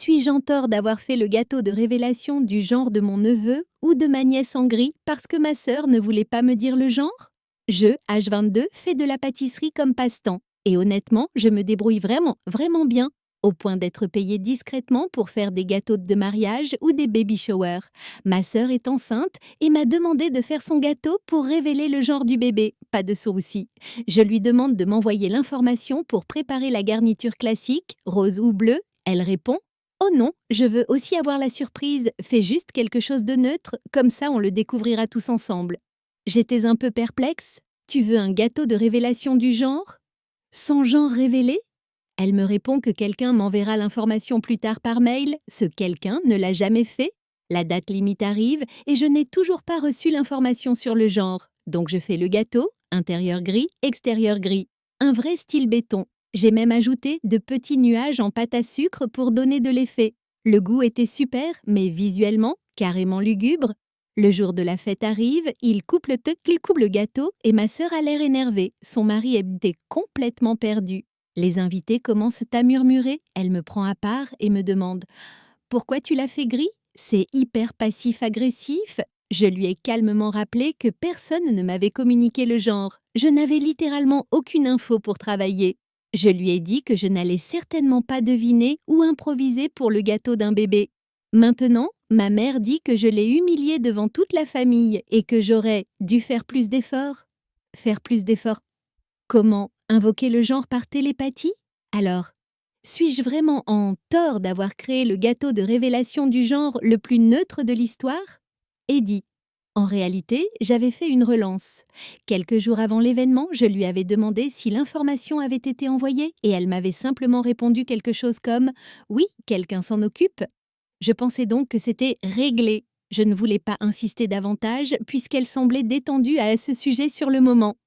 Suis-je en tort d'avoir fait le gâteau de révélation du genre de mon neveu ou de ma nièce en gris parce que ma sœur ne voulait pas me dire le genre? Je, âge 22, fais de la pâtisserie comme passe-temps. Et honnêtement, je me débrouille vraiment, vraiment bien, au point d'être payée discrètement pour faire des gâteaux de mariage ou des baby showers. Ma sœur est enceinte et m'a demandé de faire son gâteau pour révéler le genre du bébé. Pas de souci. Je lui demande de m'envoyer l'information pour préparer la garniture classique, rose ou bleue. Elle répond: oh non, je veux aussi avoir la surprise, fais juste quelque chose de neutre, comme ça on le découvrira tous ensemble. J'étais un peu perplexe. Tu veux un gâteau de révélation du genre? Sans genre révélé? Elle me répond que quelqu'un m'enverra l'information plus tard par mail. Ce quelqu'un ne l'a jamais fait. La date limite arrive et je n'ai toujours pas reçu l'information sur le genre. Donc je fais le gâteau, intérieur gris, extérieur gris. Un vrai style béton. J'ai même ajouté de petits nuages en pâte à sucre pour donner de l'effet. Le goût était super, mais visuellement, carrément lugubre. Le jour de la fête arrive, il coupe le gâteau et ma sœur a l'air énervée. Son mari était complètement perdu. Les invités commencent à murmurer. Elle me prend à part et me demande: pourquoi tu l'as fait gris? C'est hyper passif-agressif. Je lui ai calmement rappelé que personne ne m'avait communiqué le genre. Je n'avais littéralement aucune info pour travailler. Je lui ai dit que je n'allais certainement pas deviner ou improviser pour le gâteau d'un bébé. Maintenant, ma mère dit que je l'ai humilié devant toute la famille et que j'aurais dû faire plus d'efforts. Faire plus d'efforts? Comment? Invoquer le genre par télépathie? Alors, suis-je vraiment en tort d'avoir créé le gâteau de révélation du genre le plus neutre de l'histoire? Eddie. En réalité, j'avais fait une relance. Quelques jours avant l'événement, je lui avais demandé si l'information avait été envoyée et elle m'avait simplement répondu quelque chose comme: oui, quelqu'un s'en occupe. Je pensais donc que c'était réglé. Je ne voulais pas insister davantage puisqu'elle semblait détendue à ce sujet sur le moment.